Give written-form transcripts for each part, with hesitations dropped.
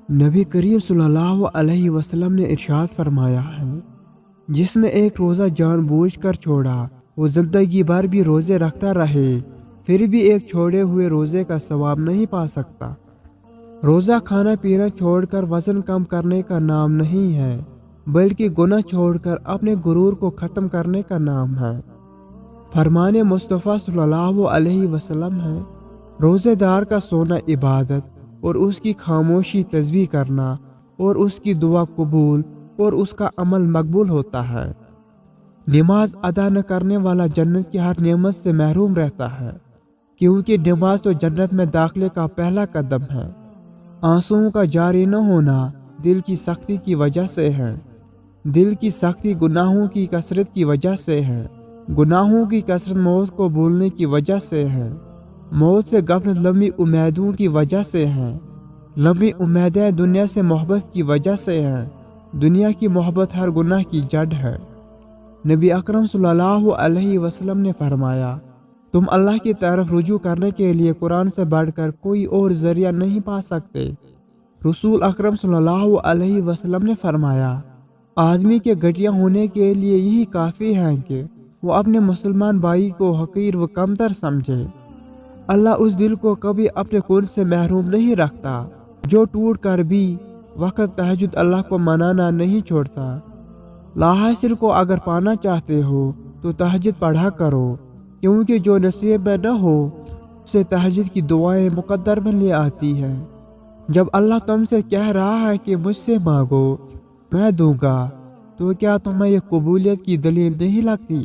نبی کریم صلی اللہ علیہ وسلم نے ارشاد فرمایا ہے، جس نے ایک روزہ جان بوجھ کر چھوڑا وہ زندگی بھر بھی روزے رکھتا رہے پھر بھی ایک چھوڑے ہوئے روزے کا ثواب نہیں پا سکتا۔ روزہ کھانا پینا چھوڑ کر وزن کم کرنے کا نام نہیں ہے، بلکہ گناہ چھوڑ کر اپنے غرور کو ختم کرنے کا نام ہے۔ فرمان مصطفیٰ صلی اللہ علیہ وسلم ہے، روزے دار کا سونا عبادت اور اس کی خاموشی تسبیح کرنا اور اس کی دعا قبول اور اس کا عمل مقبول ہوتا ہے۔ نماز ادا نہ کرنے والا جنت کی ہر نعمت سے محروم رہتا ہے، کیونکہ نماز تو جنت میں داخلے کا پہلا قدم ہے۔ آنسوؤں کا جاری نہ ہونا دل کی سختی کی وجہ سے ہے۔ دل کی سختی گناہوں کی کثرت کی وجہ سے ہے۔ گناہوں کی کثرت موت کو بھولنے کی وجہ سے ہے۔ موت سے غفلت لمبی امیدوں کی وجہ سے ہے۔ لمبی امیدیں دنیا سے محبت کی وجہ سے ہیں۔ دنیا کی محبت ہر گناہ کی جڑ ہے۔ نبی اکرم صلی اللہ علیہ وسلم نے فرمایا، تم اللہ کی طرف رجوع کرنے کے لیے قرآن سے بڑھ کر کوئی اور ذریعہ نہیں پا سکتے۔ رسول اکرم صلی اللہ علیہ وسلم نے فرمایا، آدمی کے گھٹیا ہونے کے لیے یہی کافی ہے کہ وہ اپنے مسلمان بھائی کو حقیر و کمتر سمجھے۔ اللہ اس دل کو کبھی اپنے قرب سے محروم نہیں رکھتا جو ٹوٹ کر بھی وقت تہجد اللہ کو منانا نہیں چھوڑتا۔ لاحاصل کو اگر پانا چاہتے ہو تو تہجد پڑھا کرو، کیونکہ جو نصیب میں نہ ہو اسے تہجد کی دعائیں مقدر میں لے آتی ہیں۔ جب اللہ تم سے کہہ رہا ہے کہ مجھ سے مانگو میں دوں گا، تو کیا تمہیں یہ قبولیت کی دلیل نہیں لگتی؟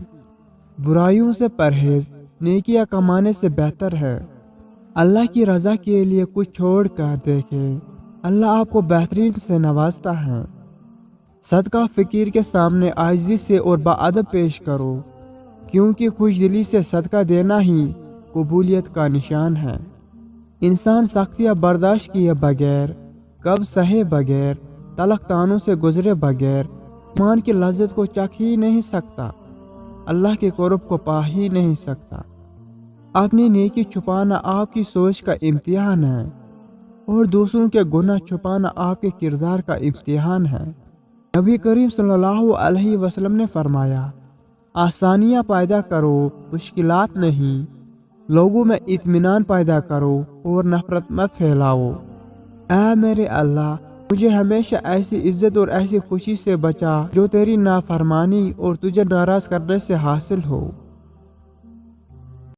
برائیوں سے پرہیز نیکیاں کمانے سے بہتر ہے۔ اللہ کی رضا کے لیے کچھ چھوڑ کر دیکھیں، اللہ آپ کو بہترین سے نوازتا ہے۔ صدقہ فقیر کے سامنے عاجزی سے اور باادب پیش کرو، کیونکہ خوش دلی سے صدقہ دینا ہی قبولیت کا نشان ہے۔ انسان سختیاں برداشت کیے بغیر، کب سہے بغیر، تلخ طعنوں سے گزرے بغیر ایمان کی لذت کو چکھ ہی نہیں سکتا، اللہ کے قرب کو پا ہی نہیں سکتا۔ اپنی نیکی چھپانا آپ کی سوچ کا امتحان ہے، اور دوسروں کے گناہ چھپانا آپ کے کردار کا امتحان ہے۔ نبی کریم صلی اللہ علیہ وسلم نے فرمایا، آسانیاں پیدا کرو مشکلات نہیں، لوگوں میں اطمینان پیدا کرو اور نفرت مت پھیلاؤ۔ اے میرے اللہ، مجھے ہمیشہ ایسی عزت اور ایسی خوشی سے بچا جو تیری نافرمانی اور تجھے ناراض کرنے سے حاصل ہو۔